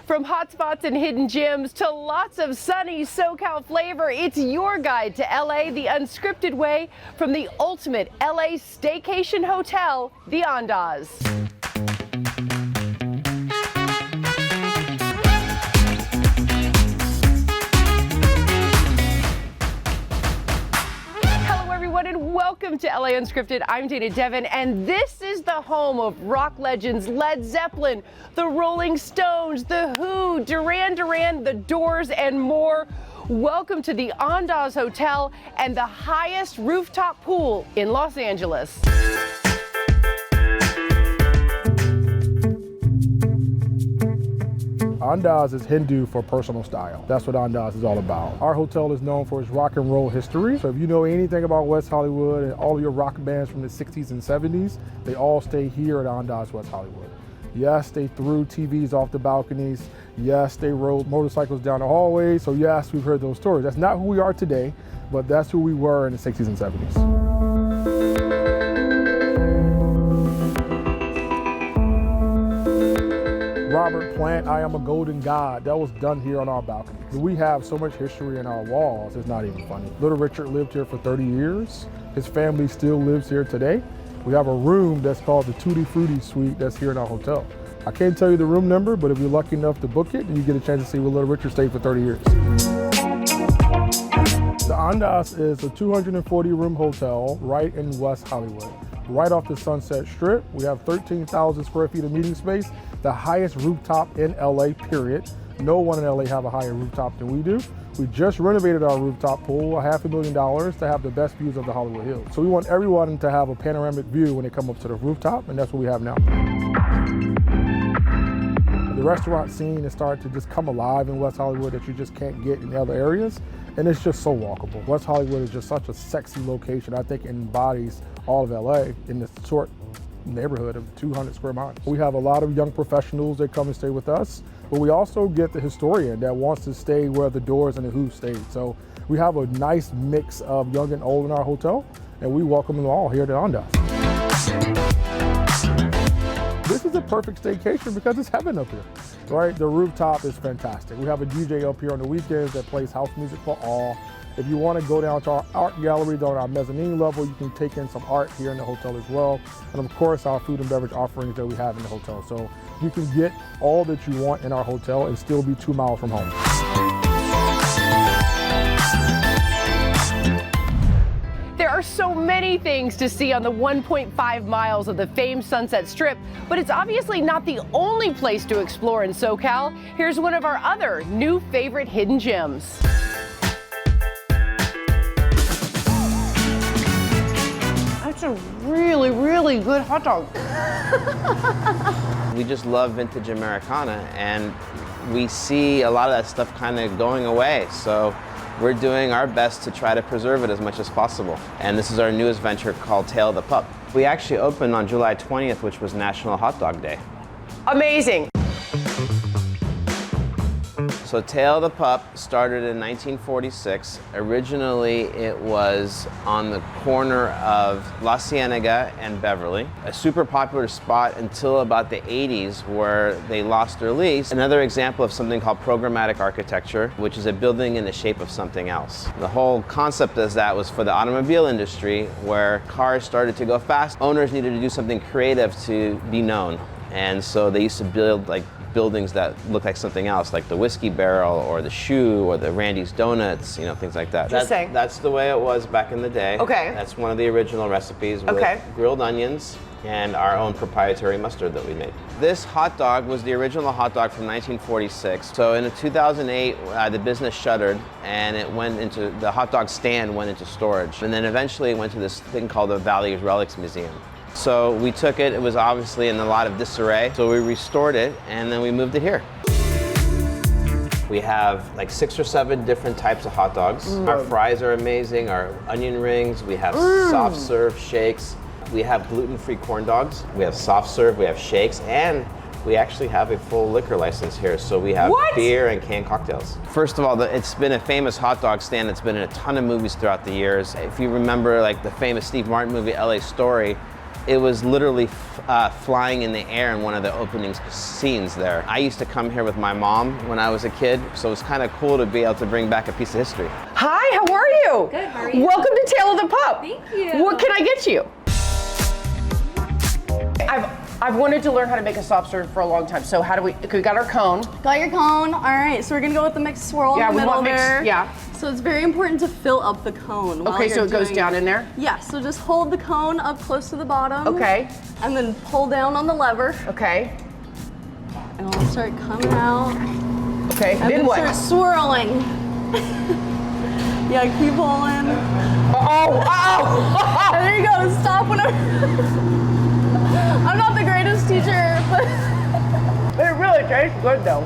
From hotspots and hidden gems to lots of sunny SoCal flavor, it's your guide to LA the unscripted way from the ultimate LA staycation hotel, the Andaz. And welcome to LA Unscripted. I'm Dana Devin, and this is the home of rock legends Led Zeppelin, the Rolling Stones, the Who, Duran Duran, the Doors, and more. Welcome to the Andaz Hotel and the highest rooftop pool in Los Angeles. Andaz is Hindu for personal style. That's what Andaz is all about. Our hotel is known for its rock and roll history. So if you know anything about West Hollywood and all of your rock bands from the 60s and 70s, they all stay here at Andaz West Hollywood. Yes, they threw TVs off the balconies. Yes, they rode motorcycles down the hallways. So yes, we've heard those stories. That's not who we are today, but that's who we were in the 60s and 70s. Robert Plant, I Am a Golden God. That was done here on our balcony. We have so much history in our walls, it's not even funny. Little Richard lived here for 30 years. His family still lives here today. We have a room that's called the Tutti Frutti Suite that's here in our hotel. I can't tell you the room number, but if you're lucky enough to book it, you get a chance to see where Little Richard stayed for 30 years. The Andaz is a 240-room hotel right in West Hollywood, right off the Sunset Strip. We have 13,000 square feet of meeting space, the highest rooftop in LA, period. No one in LA have a higher rooftop than we do. We just renovated our rooftop pool, $500,000 to have the best views of the Hollywood Hills. So we want everyone to have a panoramic view when they come up to the rooftop, and that's what we have now. The restaurant scene has started to just come alive in West Hollywood that you just can't get in other areas, and it's just so walkable. West Hollywood is just such a sexy location. I think it embodies all of LA in this short neighborhood of 200 square miles. We have a lot of young professionals that come and stay with us, but we also get the historian that wants to stay where the Doors and the Who stayed. So we have a nice mix of young and old in our hotel, and we welcome them all here to Andaz. This is a perfect staycation because it's heaven up here, right? The rooftop is fantastic. We have a DJ up here on the weekends that plays house music for all. If you want to go down to our art gallery on our mezzanine level, you can take in some art here in the hotel as well. And of course, our food and beverage offerings that we have in the hotel. So you can get all that you want in our hotel and still be 2 miles from home. There are so many things to see on the 1.5 miles of the famed Sunset Strip, but it's obviously not the only place to explore in SoCal. Here's one of our other new favorite hidden gems. That's a really, really good hot dog. We just love vintage Americana, and we see a lot of that stuff kind of going away. So we're doing our best to try to preserve it as much as possible. And this is our newest venture called Tail of the Pup. We actually opened on July 20th, which was National Hot Dog Day. Amazing. So Tail of the Pup started in 1946. Originally, it was on the corner of La Cienega and Beverly, a super popular spot until about the 80s where they lost their lease. Another example of something called programmatic architecture, which is a building in the shape of something else. The whole concept of that was for the automobile industry, where cars started to go fast. Owners needed to do something creative to be known. And so they used to build like buildings that look like something else, like the Whiskey Barrel or the Shoe or the Randy's Donuts, things like that. That's the way it was back in the day. Okay. That's one of the original recipes with grilled onions and our own proprietary mustard that we made. This hot dog was the original hot dog from 1946. So in 2008, the business shuttered and the hot dog stand went into storage. And then eventually it went to this thing called the Valley Relics Museum. So we took it was obviously in a lot of disarray, so we restored it and then we moved it here. We have like 6 or 7 different types of hot dogs. Our fries are amazing, our onion rings, we have soft serve shakes, we have gluten-free corn dogs, we have soft serve, we have shakes, and we actually have a full liquor license here, so we have beer and canned cocktails. First of all, it's been a famous hot dog stand that's been in a ton of movies throughout the years. If you remember like the famous Steve Martin movie, LA Story, It was literally flying in the air in one of the opening scenes there. I used to come here with my mom when I was a kid, so it was kind of cool to be able to bring back a piece of history. Hi, how are you? Good, how are you? Welcome to Tale of the Pup. Thank you. What can I get you? I've wanted to learn how to make a soft serve for a long time. So how do we got our cone. Got your cone. All right, so we're gonna go with the mixed swirl in the middle there. Yeah. So it's very important to fill up the cone while Okay, so you're it goes doing down in there? Yeah, so just hold the cone up close to the bottom. Okay. And then pull down on the lever. Okay. And it'll start coming out. Okay, And then what? start swirling. Yeah, keep pulling. Oh! And there you go, stop whenever. I'm not the greatest teacher, but It really tastes good though.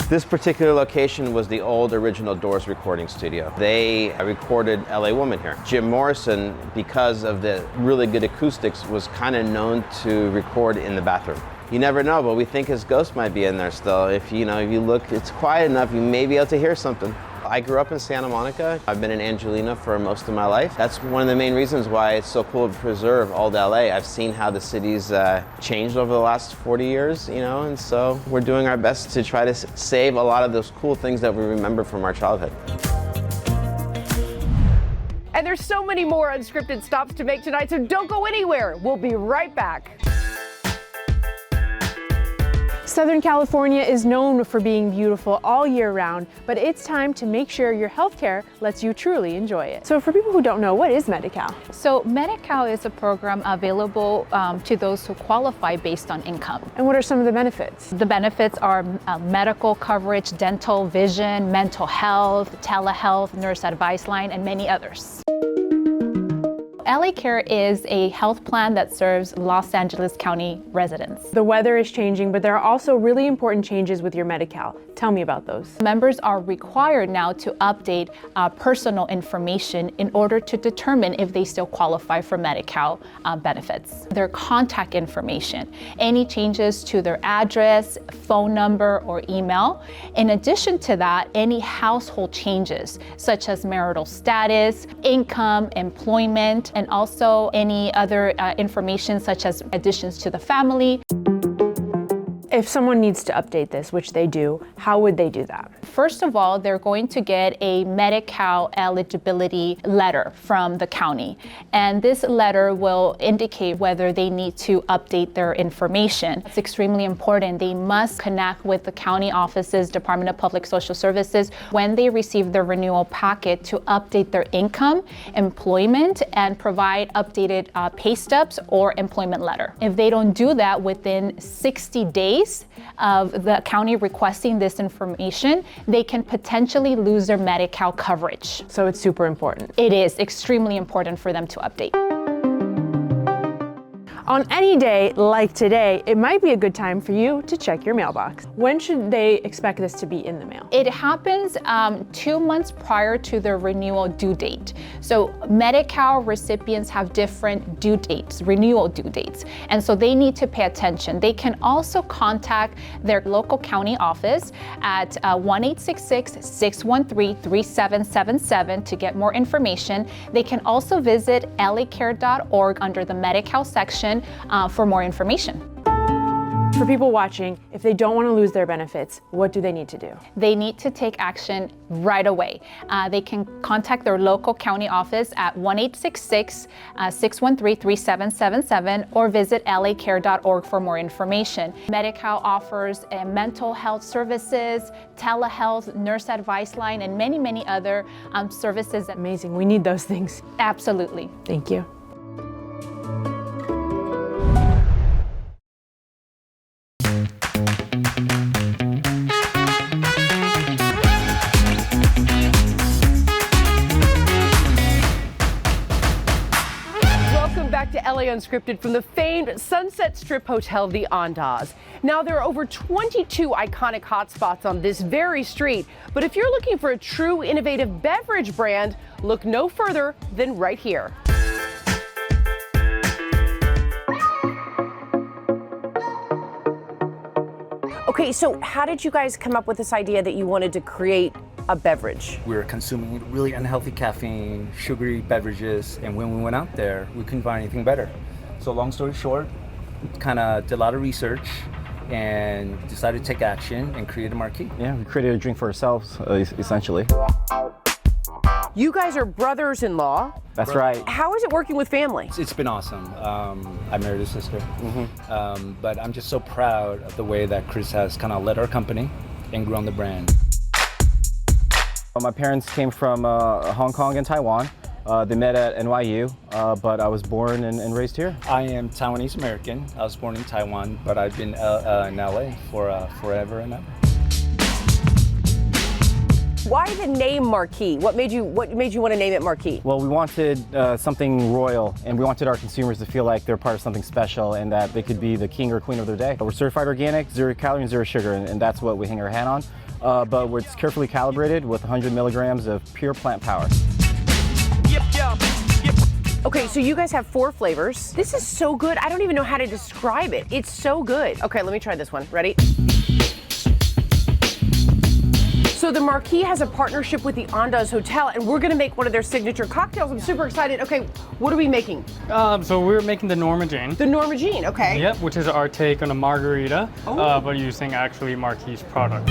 This particular location was the old original Doors recording studio. They recorded LA Woman here. Jim Morrison, because of the really good acoustics, was kind of known to record in the bathroom. You never know, but we think his ghost might be in there still. If you look, it's quiet enough, you may be able to hear something. I grew up in Santa Monica. I've been in Angelina for most of my life. That's one of the main reasons why it's so cool to preserve old LA. I've seen how the city's changed over the last 40 years, and so we're doing our best to try to save a lot of those cool things that we remember from our childhood. And there's so many more unscripted stops to make tonight, so don't go anywhere. We'll be right back. Southern California is known for being beautiful all year round, but it's time to make sure your healthcare lets you truly enjoy it. So for people who don't know, what is Medi-Cal? So Medi-Cal is a program available to those who qualify based on income. And what are some of the benefits? The benefits are medical coverage, dental, vision, mental health, telehealth, nurse advice line, and many others. LA Care is a health plan that serves Los Angeles County residents. The weather is changing, but there are also really important changes with your Medi-Cal. Tell me about those. Members are required now to update personal information in order to determine if they still qualify for Medi-Cal benefits. Their contact information, any changes to their address, phone number, or email. In addition to that, any household changes, such as marital status, income, employment, and also any other information such as additions to the family. If someone needs to update this, which they do, how would they do that? First of all, they're going to get a Medi-Cal eligibility letter from the county. And this letter will indicate whether they need to update their information. It's extremely important. They must connect with the county offices, Department of Public Social Services, when they receive the renewal packet to update their income, employment, and provide updated pay stubs or employment letter. If they don't do that within 60 days of the county requesting this information, they can potentially lose their Medi-Cal coverage. So it's super important. It is extremely important for them to update. On any day like today, it might be a good time for you to check your mailbox. When should they expect this to be in the mail? It happens 2 months prior to the renewal due date. So Medi-Cal recipients have different due dates, renewal due dates, and so they need to pay attention. They can also contact their local county office at 1-866-613-3777 to get more information. They can also visit lacare.org under the Medi-Cal section for more information. For people watching, if they don't want to lose their benefits, what do they need to do? They need to take action right away. They can contact their local county office at 1-866-613-3777 or visit lacare.org for more information. Medi-Cal offers mental health services, telehealth, nurse advice line, and many, many other services. Amazing. We need those things. Absolutely. Thank you. Back to LA Unscripted from the famed Sunset Strip Hotel, the Andaz. Now, there are over 22 iconic hotspots on this very street, but if you're looking for a true innovative beverage brand, look no further than right here. Okay, so how did you guys come up with this idea that you wanted to create a beverage? We were consuming really unhealthy caffeine, sugary beverages, and when we went out there, we couldn't find anything better. So long story short, kind of did a lot of research and decided to take action and create a marquee. Yeah, we created a drink for ourselves, essentially. You guys are brothers-in-law. That's right. How is it working with family? It's been awesome. I married a sister, but I'm just so proud of the way that Chris has kind of led our company and grown the brand. My parents came from Hong Kong and Taiwan. They met at NYU, but I was born and raised here. I am Taiwanese American. I was born in Taiwan, but I've been in LA for forever and ever. Why the name Marquee? What made you want to name it Marquee? Well, we wanted something royal, and we wanted our consumers to feel like they're part of something special and that they could be the king or queen of their day. We're certified organic, 0 calorie and 0 sugar, and that's what we hang our hat on. But it's carefully calibrated with 100 milligrams of pure plant power. Okay, so you guys have 4 flavors. This is so good. I don't even know how to describe it. It's so good. Okay, let me try this one. Ready? So the Marquee has a partnership with the Andaz Hotel, and we're gonna make one of their signature cocktails. I'm super excited. Okay, what are we making? So we're making the Norma Jane. The Norma Jean, okay. Yep, which is our take on a margarita, but using actually Marquee's product.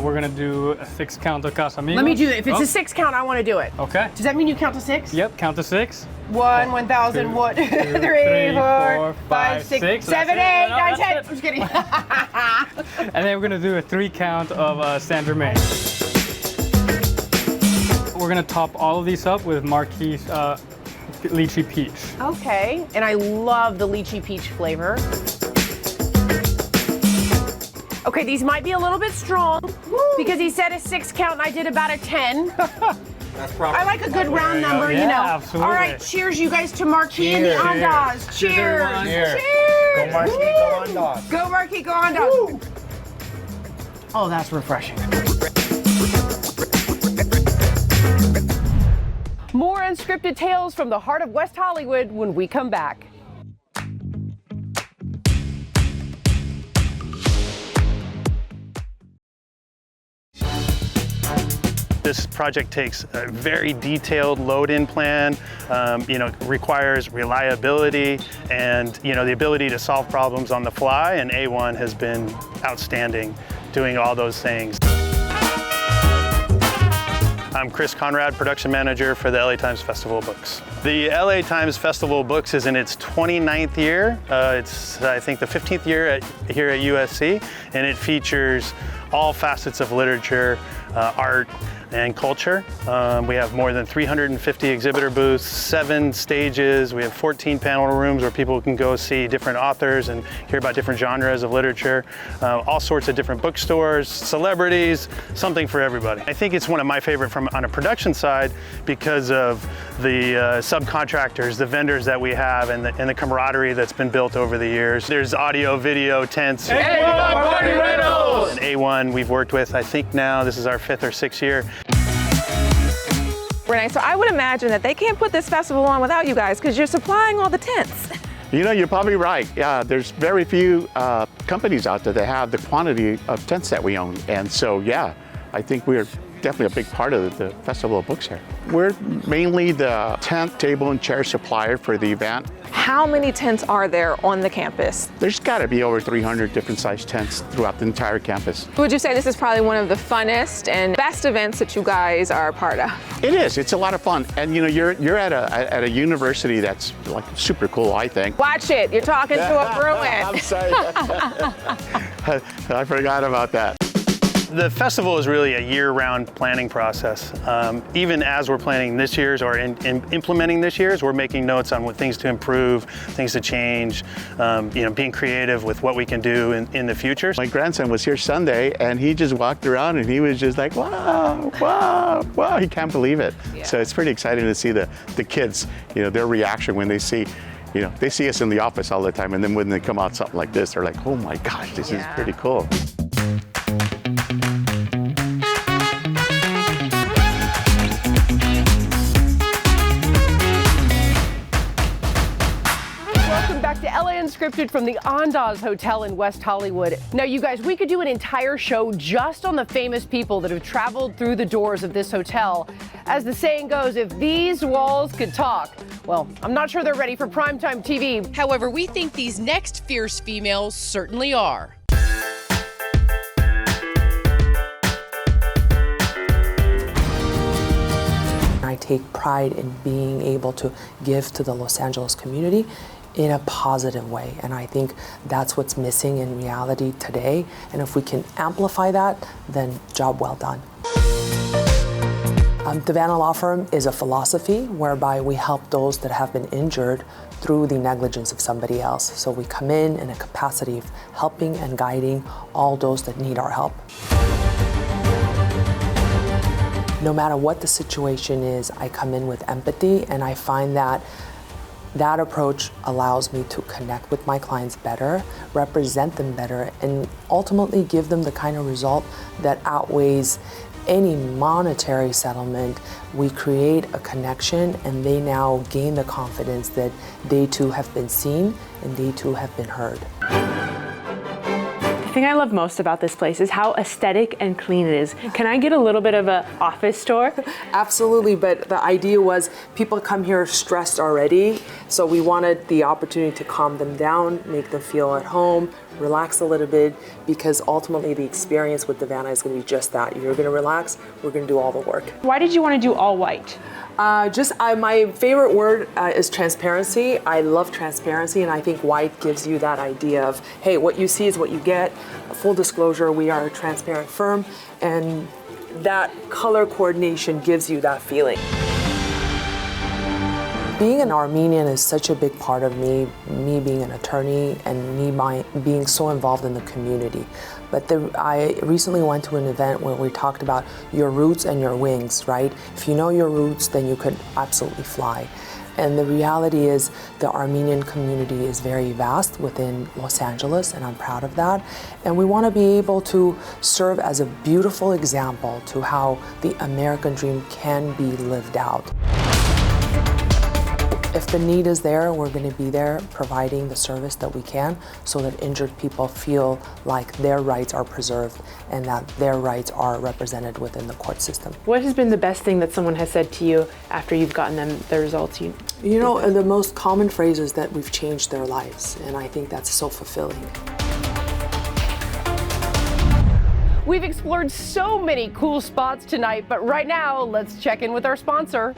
We're gonna do a 6 count of Casamigos. Let me do it. If it's a 6 count, I wanna do it. Okay. Does that mean you count to 6? Yep, count to 6. 1, 1,000, 1, 2, 3, 4, 5, 6, 7, 8, 9, 10. I'm just kidding. And then we're gonna do a 3 count of Saint Germain. We're gonna top all of these up with Marquee's lychee peach. Okay, and I love the lychee peach flavor. Okay, these might be a little bit strong because he said a 6 count and I did about a 10. That's probably. I like a good round number, Yeah, you know. absolutely. All right, cheers, you guys, to Marquee and the Andaz. Cheers. everyone. Cheers. Go Marquee, go Andaz. Go Marquee, go Andaz. Oh, that's refreshing. More unscripted tales from the heart of West Hollywood when we come back. This project takes a very detailed load-in plan, requires reliability and, the ability to solve problems on the fly, and A1 has been outstanding doing all those things. I'm Chris Conrad, production manager for the LA Times Festival of Books. The LA Times Festival of Books is in its 29th year. It's, I think, the 15th year here at USC, and it features all facets of literature, art, and culture. We have more than 350 exhibitor booths, 7 stages. We have 14 panel rooms where people can go see different authors and hear about different genres of literature. All sorts of different bookstores, celebrities, something for everybody. I think it's one of my favorite on a production side because of the subcontractors, the vendors that we have, and the camaraderie that's been built over the years. There's audio, video, tents. A1 Party Rentals! A1 we've worked with, I think now, this is our 5th or 6th year. Renee, so I would imagine that they can't put this festival on without you guys because you're supplying all the tents. You're probably right. Yeah, there's very few companies out there that have the quantity of tents that we own. And so, yeah, I think we're definitely a big part of the Festival of Books here. We're mainly the tent, table, and chair supplier for the event. How many tents are there on the campus? There's got to be over 300 different size tents throughout the entire campus. Would you say this is probably one of the funnest and best events that you guys are a part of? It is. It's a lot of fun. And you're at a university that's like super cool, I think. Watch it. You're talking to a Bruin. I'm sorry. I forgot about that. The festival is really a year-round planning process. Even as we're planning this year's or implementing this year's, we're making notes on what things to improve, things to change, being creative with what we can do in the future. My grandson was here Sunday and he just walked around and he was just like, wow, wow, wow, he can't believe it. Yeah. So it's pretty exciting to see the kids, their reaction when they see they see us in the office all the time, and then when they come out something like this, they're like, oh my gosh, this is pretty cool. Welcome Welcome back to LA Unscripted from the Andaz Hotel in West Hollywood. Now, you guys, we could do an entire show just on the famous people that have traveled through the doors of this hotel. As the saying goes, if these walls could talk, well, I'm not sure they're ready for primetime TV. However, we think these next fierce females certainly are. I take pride in being able to give to the Los Angeles community in a positive way, and I think that's what's missing in reality today, and if we can amplify that, then job well done. The Vanna Law Firm is a philosophy whereby we help those that have been injured through the negligence of somebody else. So we come in a capacity of helping and guiding all those that need our help. No matter what the situation is, I come in with empathy, and I find that that approach allows me to connect with my clients better, represent them better, and ultimately give them the kind of result that outweighs any monetary settlement. We create a connection, and they now gain the confidence that they too have been seen and they too have been heard. The thing I love most about this place is how aesthetic and clean it is. Can I get a little bit of an office tour? Absolutely, but the idea was people come here stressed already, so we wanted the opportunity to calm them down, make them feel at home, relax a little bit, because ultimately the experience with the Vanna is going to be just that. You're going to relax, we're going to do all the work. Why did you want to do all white? My favorite word is transparency. I love transparency, and I think white gives you that idea of, hey, what you see is what you get. Full disclosure, we are a transparent firm, and that color coordination gives you that feeling. Being an Armenian is such a big part of me being an attorney and me being so involved in the community. But I recently went to an event where we talked about your roots and your wings, right? If you know your roots, then you could absolutely fly. And the reality is the Armenian community is very vast within Los Angeles, and I'm proud of that. And we want to be able to serve as a beautiful example to how the American dream can be lived out. If the need is there, we're going to be there providing the service that we can so that injured people feel like their rights are preserved and that their rights are represented within the court system. What has been the best thing that someone has said to you after you've gotten them the results you? You know, the most common phrase is that we've changed their lives, and I think that's so fulfilling. We've explored so many cool spots tonight, but right now, let's check in with our sponsor.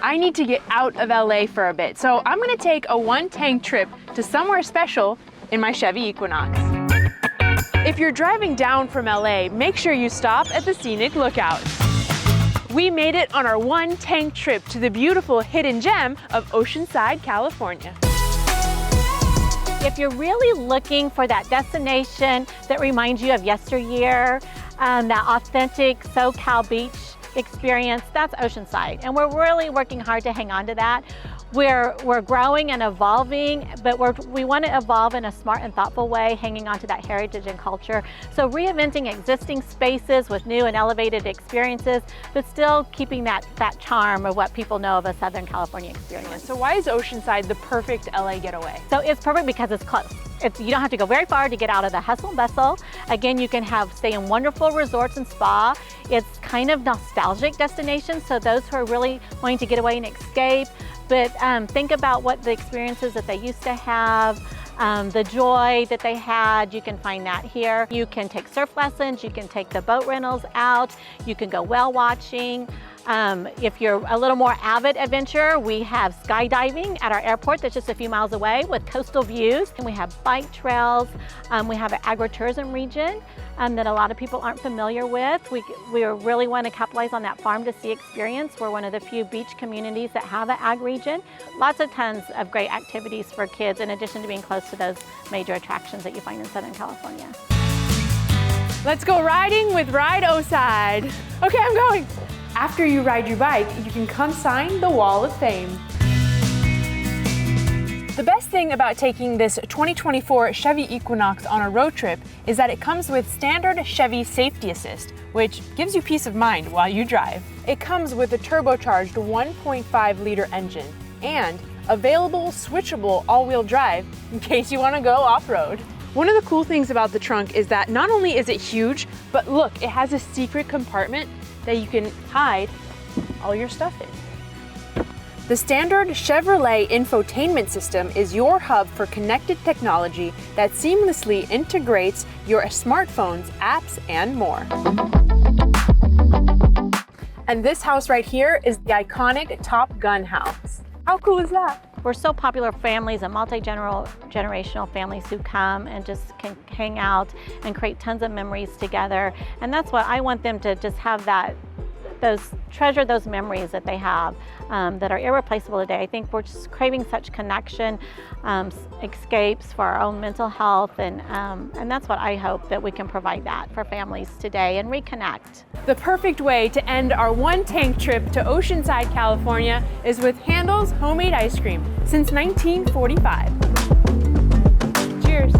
I need to get out of LA for a bit, so I'm gonna take a one-tank trip to somewhere special in my Chevy Equinox. If you're driving down from LA, make sure you stop at the Scenic Lookout. We made it on our one-tank trip to the beautiful hidden gem of Oceanside, California. If you're really looking for that destination that reminds you of yesteryear, that authentic SoCal beach experience, that's Oceanside, and we're really working hard to hang on to that. We're growing and evolving, but we want to evolve in a smart and thoughtful way, hanging on to that heritage and culture. So reinventing existing spaces with new and elevated experiences, but still keeping that charm of what people know of a Southern California experience. So why is Oceanside the perfect LA getaway? So it's perfect because it's close. You don't have to go very far to get out of the hustle and bustle. Again, you can stay in wonderful resorts and spa. It's kind of nostalgic destination, so those who are really wanting to get away and escape, but think about what the experiences that they used to have, the joy that they had, you can find that here. You can take surf lessons, you can take the boat rentals out, you can go whale watching. If you're a little more avid adventurer, we have skydiving at our airport that's just a few miles away with coastal views. And we have bike trails. We have an agritourism region that a lot of people aren't familiar with. We really want to capitalize on that farm to sea experience. We're one of the few beach communities that have an ag region. Lots of tons of great activities for kids in addition to being close to those major attractions that you find in Southern California. Let's go riding with Ride O-Side. Okay, I'm going. After you ride your bike, you can come sign the Wall of Fame. The best thing about taking this 2024 Chevy Equinox on a road trip is that it comes with standard Chevy Safety Assist, which gives you peace of mind while you drive. It comes with a turbocharged 1.5-liter engine and available switchable all-wheel drive in case you want to go off-road. One of the cool things about the trunk is that not only is it huge, but look, it has a secret compartment that you can hide all your stuff in. The standard Chevrolet infotainment system is your hub for connected technology that seamlessly integrates your smartphone's apps and more. And this house right here is the iconic Top Gun house. How cool is that? We're so popular families and multi-generational families who come and just can hang out and create tons of memories together. And that's what I want them to just have, treasure those memories that they have that are irreplaceable today. I think we're just craving such connection, escapes for our own mental health, and that's what I hope that we can provide that for families today and reconnect. The perfect way to end our one-tank trip to Oceanside, California is with Handel's homemade ice cream since 1945. Cheers.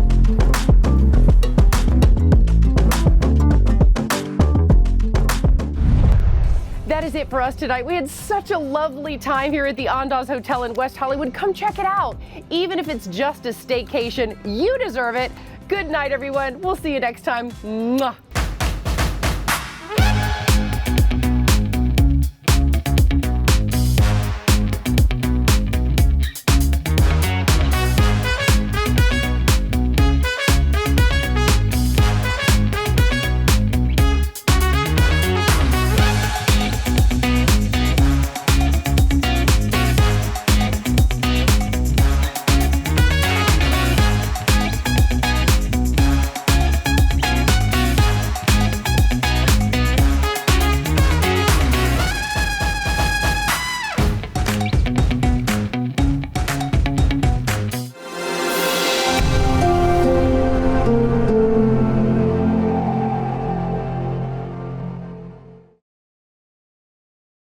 That is it for us tonight. We had such a lovely time here at the Andaz Hotel in West Hollywood. Come check it out. Even if it's just a staycation, you deserve it. Good night, everyone. We'll see you next time. Mwah.